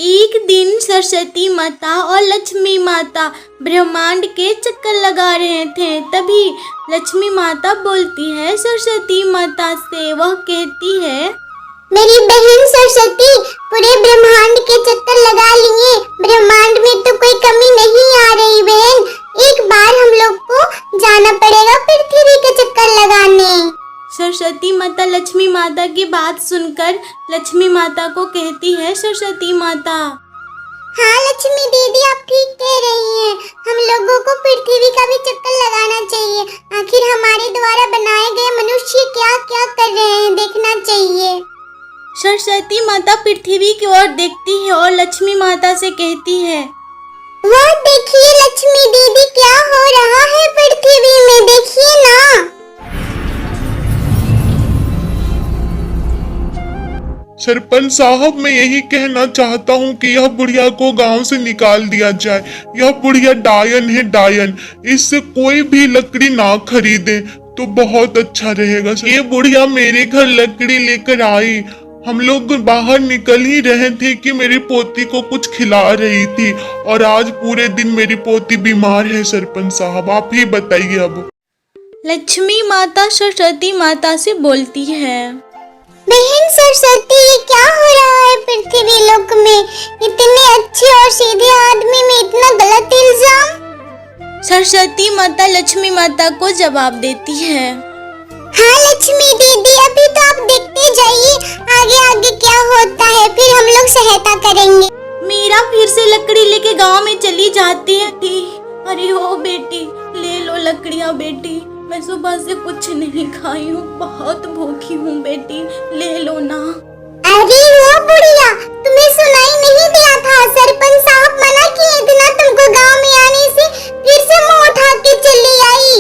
एक दिन सरस्वती माता और लक्ष्मी माता ब्रह्मांड के चक्कर लगा रहे थे। तभी लक्ष्मी माता बोलती है सरस्वती माता से। वह कहती है, मेरी बहन सरस्वती पूरे ब्रह्मांड के चक्कर लगा लिए, ब्रह्मांड में तो कोई कमी नहीं आ रही बहन। एक बार हम लोग को जाना पड़ेगा पृथ्वी के चक्कर लगाने। सरस्वती माता लक्ष्मी माता की बात सुनकर लक्ष्मी माता को कहती है सरस्वती माता, हाँ लक्ष्मी दीदी आप ठीक कह रही हैं, हम लोगों को पृथ्वी का भी चक्कर लगाना चाहिए। आखिर हमारे द्वारा बनाए गए मनुष्य क्या क्या कर रहे हैं देखना चाहिए। सरस्वती माता पृथ्वी की ओर देखती है और लक्ष्मी माता से कहती है, वह देखिए लक्ष्मी दीदी क्या हो रहा है पृथ्वी में, देखिए ना। सरपंच साहब मैं यही कहना चाहता हूँ कि यह बुढ़िया को गांव से निकाल दिया जाए। यह बुढ़िया डायन है डायन, इससे कोई भी लकड़ी ना खरीदे तो बहुत अच्छा रहेगा। ये बुढ़िया मेरे घर लकड़ी लेकर आई, हम लोग बाहर निकल ही रहे थे कि मेरी पोती को कुछ खिला रही थी और आज पूरे दिन मेरी पोती बीमार है। सरपंच साहब आप ही बताइए अब। लक्ष्मी माता सरस्वती माता से बोलती है, बहन सरस्वती ये क्या हो रहा है पृथ्वी लोक में, इतने अच्छे और सीधे आदमी में इतना गलत इल्जाम। सरस्वती माता लक्ष्मी माता को जवाब देती है, हाँ लक्ष्मी दीदी अभी तो आप देखते जाइए आगे आगे क्या होता है, फिर हम लोग सहायता करेंगे। मीरा फिर से लकड़ी लेके गांव में चली जाती है। अरे ओ बेटी ले लो लकड़ियां बेटी, मैं सुबह से कुछ नहीं खाई हूँ, बहुत भूखी हूँ बेटी, ले लो ना। अरे वो बुढ़िया तुम्हें सुनाई नहीं दिया था, सरपंच साहब मना किए थे ना तुमको गांव में आने से, फिर से मुंह उठा के चली आई।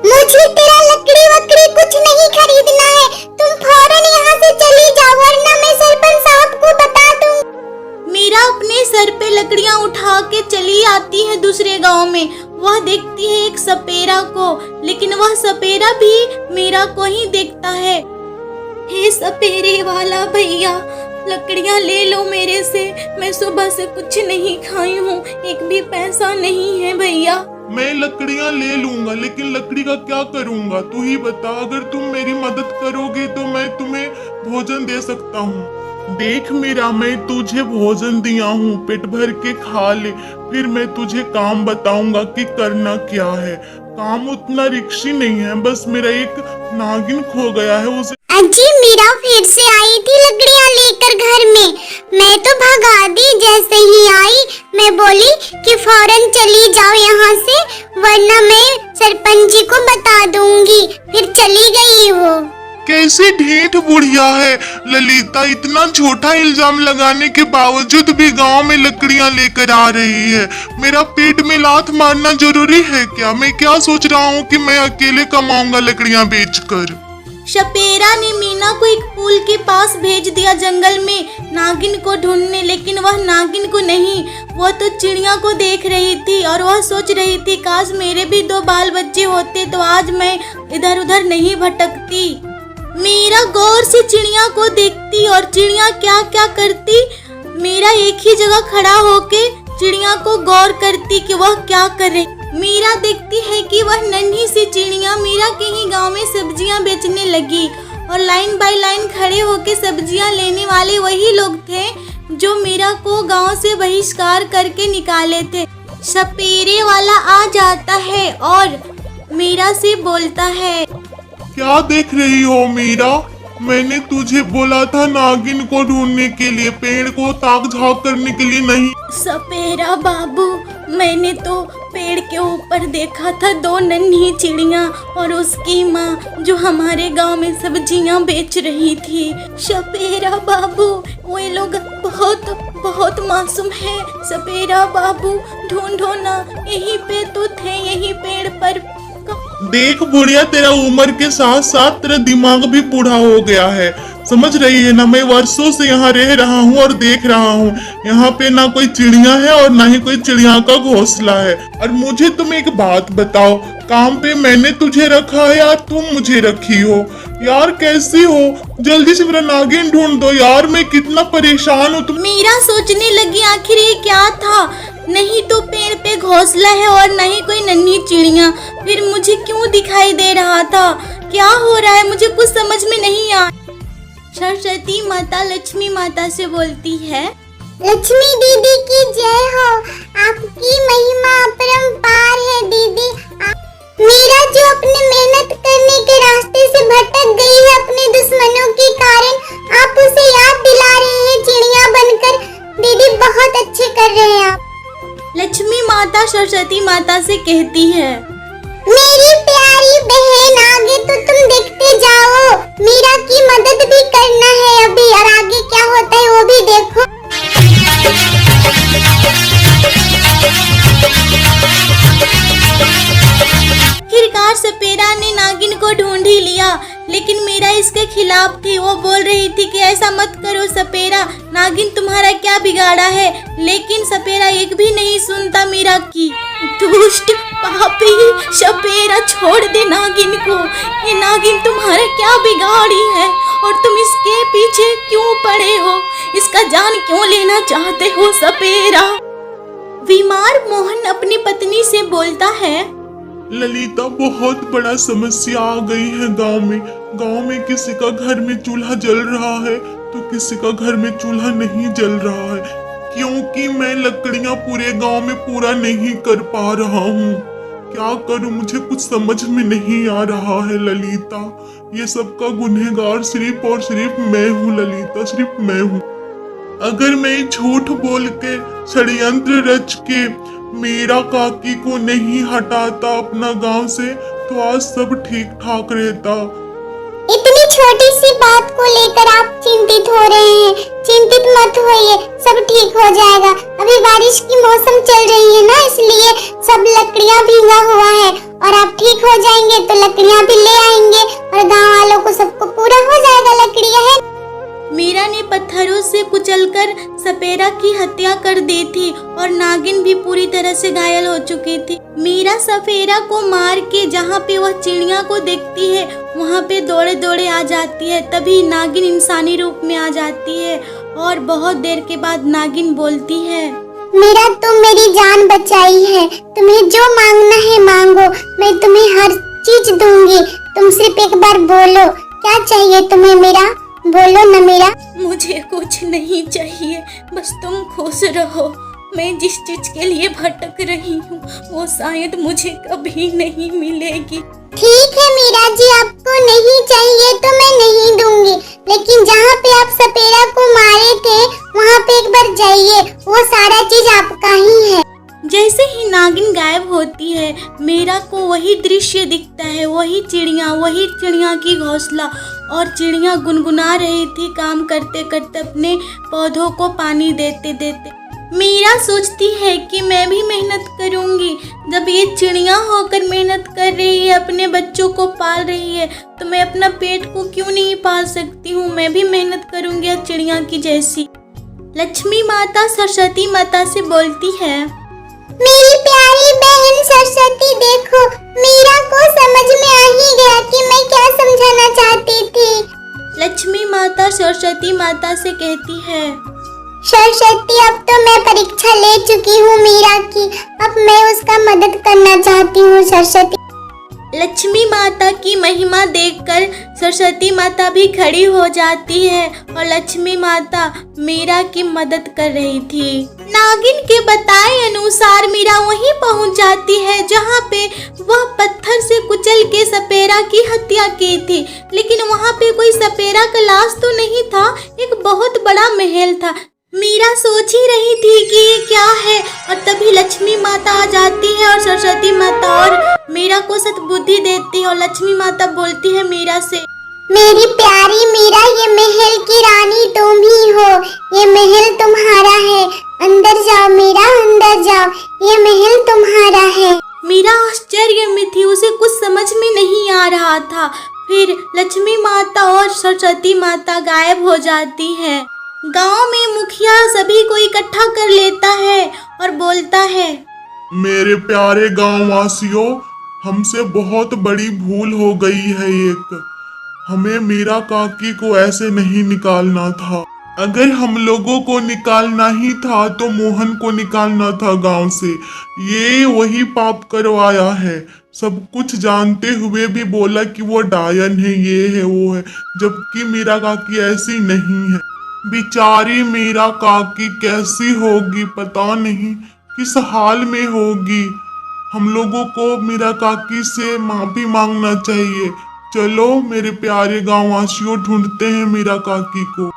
मुझे तेरा लकड़ी वकड़ी कुछ नहीं खरीदना है, तुम फौरन यहाँ से चली जाओ वरना मैं सरपंच साहब को बता दूँ। मीरा अपने सर पे लकड़ियाँ उठा के चली आती है दूसरे गांव में। वह देखती है एक सपेरा को, लेकिन वह सपेरा भी मीरा को ही देखता है। हे सपेरे वाला भैया लकड़ियाँ ले लो मेरे से, मैं सुबह से कुछ नहीं खाई हूँ, एक भी पैसा नहीं है भैया। मैं लकड़ियां ले लूंगा लेकिन लकड़ी का क्या करूंगा तू ही बता। अगर तुम मेरी मदद करोगे तो मैं तुम्हें भोजन दे सकता हूँ। देख मीरा मैं तुझे भोजन दिया हूँ, पेट भर के खा ले, फिर मैं तुझे काम बताऊंगा कि करना क्या है। काम उतना रिक्शी नहीं है, बस मेरा एक नागिन खो गया है उसे। अजी मीरा फिर से आई थी लकड़ियाँ लेकर घर में, मैं तो भगा दी। जैसे ही आई मैं बोली कि फौरन चली जाओ यहाँ से वरना मैं सरपंच जी को बता दूंगी, फिर चली गई वो। कैसी ढीठ बुढ़िया है ललिता, इतना छोटा इल्जाम लगाने के बावजूद भी गांव में लकड़ियां लेकर आ रही है। मेरा पेट में लात मारना जरूरी है क्या? मैं क्या सोच रहा हूँ कि मैं अकेले कमाऊंगा लकड़ियां बेचकर। सपेरा ने मीना को एक पुल के पास भेज दिया जंगल में नागिन को ढूंढने, लेकिन वह नागिन को नहीं, वह तो चिड़िया को देख रही थी और वह सोच रही थी काश मेरे भी 2 बाल बच्चे होते तो आज मैं इधर उधर नहीं भटकती। मीरा गौर से चिड़िया को देखती और चिड़िया क्या क्या करती। मीरा एक ही जगह खड़ा होके चिड़िया को गौर करती कि वह क्या करे। मीरा देखती है कि वह नन्ही सी चिड़िया मीरा के ही गांव में सब्जियां बेचने लगी और लाइन बाय लाइन खड़े होके सब्जियां लेने वाले वही लोग थे जो मीरा को गांव से बहिष्कार करके निकाले थे। सपेरे वाला आ जाता है और मीरा से बोलता है, क्या देख रही हो मीरा? मैंने तुझे बोला था नागिन को ढूंढने के लिए, पेड़ को ताक झाक करने के लिए नहीं। सपेरा बाबू मैंने तो पेड़ के ऊपर देखा था 2 नन्ही चिड़िया और उसकी माँ जो हमारे गांव में सब्जियां बेच रही थी। सपेरा बाबू वे लोग बहुत बहुत मासूम है। सपेरा बाबू ढूंढो ना, यहीं पे तो थे, यहीं पेड़ पर। देख बुढ़िया तेरा उम्र के साथ साथ तेरा दिमाग भी बूढ़ा हो गया है, समझ रही है ना, मैं वर्षों से यहाँ रह रहा हूँ और देख रहा हूँ, यहाँ पे ना कोई चिड़िया है और ना ही कोई चिड़िया का घोंसला है। और मुझे तुम एक बात बताओ, काम पे मैंने तुझे रखा है या तुम मुझे रखी हो? यार कैसी हो? जल्दी से मेरा नागिन ढूंढ दो यार, मैं कितना परेशान हूँ। तुम मीरा सोचने लगी आखिर ये क्या था, नहीं तो पेड़ पे घोंसला है और नहीं कोई नन्ही चिड़िया, फिर मुझे क्यों दिखाई दे रहा था? क्या हो रहा है मुझे कुछ समझ में नहीं आ। सरस्वती माता लक्ष्मी माता से बोलती है, लक्ष्मी दीदी की जय हो, आपकी महिमा अपरंपार है दीदी। मीरा जो अपने मेहनत करने के रास्ते से भटक गई है अपने दुश्मनों के कारण, आप उसे याद दिला रहे हैं चिड़िया बनकर। दीदी बहुत अच्छे कर रहे हैं आप। लक्ष्मी माता सरस्वती माता से कहती है, मेरी प्यारी बहन आगे तो तुम देखते जाओ, मीरा की मदद भी करना है अभी, और आगे क्या होता है वो भी देखो। आखिरकार सपेरा ने नागिन को ढूंढ ही लिया, लेकिन मीरा इसके खिलाफ थी। वो बोल रही थी कि ऐसा मत करो सपेरा, नागिन तुम्हारा क्या बिगाड़ा है, लेकिन सपेरा एक भी नहीं सुनता मीरा की। दुष्ट पापी सपेरा, छोड़ दे नागिन को, ये नागिन तुम्हारा क्या बिगाड़ी है और तुम इसके पीछे क्यों पड़े हो, इसका जान क्यों लेना चाहते हो सपेरा? बीमार मोहन अपनी पत्नी से बोलता है, ललिता बहुत बड़ा समस्या आ गई है गांव में किसी का घर में चूल्हा जल रहा है तो किसी का घर में चूल्हा नहीं जल रहा है, क्योंकि मैं लकड़ियां पूरे गांव में पूरा नहीं कर पा रहा हूँ। क्या करूँ, मुझे कुछ समझ में नहीं आ रहा है ललिता। ये सब का गुनहगार सिर्फ और सिर्फ मैं हूँ ललिता, सिर्फ मैं हूँ। अगर मैं झूठ बोल के षड्यंत्र रच के मीरा काकी को नहीं हटाता अपना गांव से तो आज सब ठीक ठाक रहता। इतनी छोटी सी बात को लेकर आप चिंतित हो रहे हैं, चिंतित मत होइए, सब ठीक हो जाएगा। अभी बारिश की मौसम चल रही है ना, इसलिए सब लकड़ियां भीगा हुआ है और आप ठीक हो जाएंगे तो लकड़ियां भी ले आएंगे और गांव वालों को सबको पूरा हो जाएगा। लकड़ियां है। मीरा ने पत्थरों से कुचलकर सपेरा की हत्या कर दी थी और नागिन भी पूरी तरह से घायल हो चुकी थी। मीरा सपेरा को मार के जहाँ पे वह चिड़िया को देखती है वहाँ पे दौड़े दौड़े आ जाती है। तभी नागिन इंसानी रूप में आ जाती है और बहुत देर के बाद नागिन बोलती है, मीरा तुम मेरी जान बचाई है, तुम्हें जो मांगना है मांगो, मैं तुम्हें हर चीज दूंगी। तुम सिर्फ एक बार बोलो क्या चाहिए तुम्हें मीरा, बोलो न मीरा। मुझे कुछ नहीं चाहिए, बस तुम खुश रहो। मैं जिस चीज के लिए भटक रही हूँ वो शायद मुझे कभी नहीं मिलेगी। ठीक है मीरा जी, आपको नहीं चाहिए तो मैं नहीं दूंगी, लेकिन जहाँ पे आप सपेरा को मारे थे वहाँ पे एक बार जाइए, वो सारा चीज आपका ही है। जैसे ही नागिन गायब होती है मीरा को वही दृश्य दिखता है, वही चिड़िया की घोंसला, और चिड़िया गुनगुना रही थी काम करते करते अपने पौधों को पानी देते देते। मीरा सोचती है कि मैं भी मेहनत करूंगी, जब ये चिड़िया होकर मेहनत कर रही है, अपने बच्चों को पाल रही है, तो मैं अपना पेट को क्यों नहीं पाल सकती हूँ, मैं भी मेहनत करूंगी चिड़िया की जैसी। लक्ष्मी माता सरस्वती माता से बोलती है, मेरी प्यारी बहन सरस्वती, देखो मीरा को समझ में आ ही गया कि मैं क्या समझाना चाहती थी। लक्ष्मी माता सरस्वती माता से कहती है, सरस्वती अब तो मैं परीक्षा ले चुकी हूँ मीरा की, अब मैं उसका मदद करना चाहती हूँ सरस्वती। लक्ष्मी माता की महिमा देखकर सरस्वती माता भी खड़ी हो जाती है और लक्ष्मी माता मीरा की मदद कर रही थी। नागिन के बताए अनुसार मीरा वहीं पहुंच जाती है जहां पे वह पत्थर से कुचल के सपेरा की हत्या की थी, लेकिन वहां पे कोई सपेरा का लाश तो नहीं था, एक बहुत बड़ा महल था। मीरा सोच ही रही थी कि ये क्या है, और तभी लक्ष्मी माता आ जाती है और सरस्वती माता और मीरा को सद्बुद्धि देती है और लक्ष्मी माता बोलती है मीरा से, मेरी प्यारी मीरा, ये महल की रानी तुम ही हो, ये महल तुम्हारा है, अंदर जाओ मीरा, अंदर जाओ, ये महल तुम्हारा है। मीरा आश्चर्य में थी, उसे कुछ समझ में नहीं आ रहा था, फिर लक्ष्मी माता और सरस्वती माता गायब हो जाती है। गांव में मुखिया सभी को इकट्ठा कर लेता है और बोलता है, मेरे प्यारे गांव वासियों, हमसे बहुत बड़ी भूल हो गई है एक। हमें मीरा काकी को ऐसे नहीं निकालना था। अगर हम लोगों को निकालना ही था तो मोहन को निकालना था गांव से। ये वही पाप करवाया है। सब कुछ जानते हुए भी बोला कि वो डायन है, ये है वो है, जबकि मीरा काकी ऐसी नहीं है। बेचारी मीरा काकी कैसी होगी पता नहीं, किस हाल में होगी। हम लोगों को मीरा काकी से माफी मांगना चाहिए। चलो मेरे प्यारे गांव वासियों, ढूंढते हैं मीरा काकी को।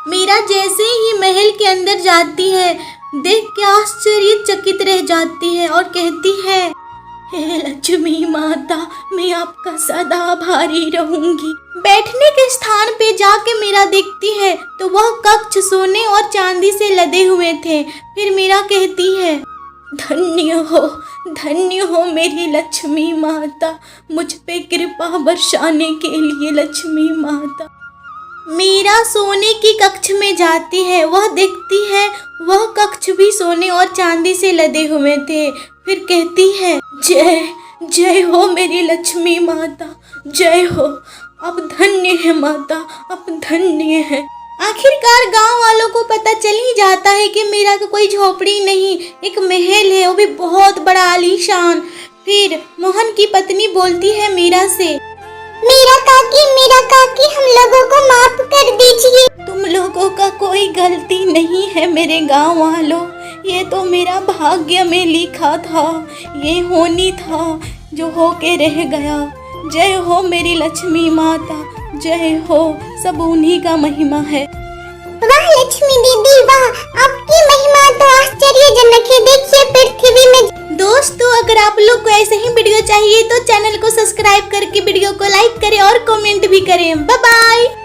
मीरा जैसे ही महल के अंदर जाती है, देख के आश्चर्यचकित रह जाती है और कहती है, हे लक्ष्मी माता, मैं आपका सदा आभारी रहूंगी। बैठने के स्थान पे जाके मीरा देखती है तो वह कक्ष सोने और चांदी से लदे हुए थे। फिर मीरा कहती है, धन्य हो मेरी लक्ष्मी माता, मुझ पे कृपा बरसाने के लिए लक्ष्मी माता। मीरा सोने की कक्ष में जाती है। वह देखती है वह कक्ष भी सोने और चांदी से लदे हुए थे। फिर कहती है, जय हो मेरी लक्ष्मी माता, जय हो। अब धन्य है माता, अब धन्य है। आखिरकार गांव वालों को पता चल ही जाता है कि मीरा का कोई झोपड़ी नहीं, एक महल है, वो भी बहुत बड़ा आलीशान। फिर मोहन की पत्नी बोलती है मीरा से, मीरा काकी, हम लोगों को माफ कर दीजिए। तुम लोगों का कोई गलती नहीं है मेरे गांव वालों, ये तो मेरा भाग्य में लिखा था, ये होनी था जो होके रह गया। जय हो मेरी लक्ष्मी माता, जय हो, सब उन्हीं का महिमा है। वाह लक्ष्मी दीदी वाह, आपकी महिमा तो आश्चर्यजनक है। देखिए पृथ्वी में। दोस्तों, अगर आप लोग को ऐसे ही वीडियो चाहिए तो चैनल को सब्सक्राइब करके वीडियो को लाइक करें और कमेंट भी करें। Bye bye.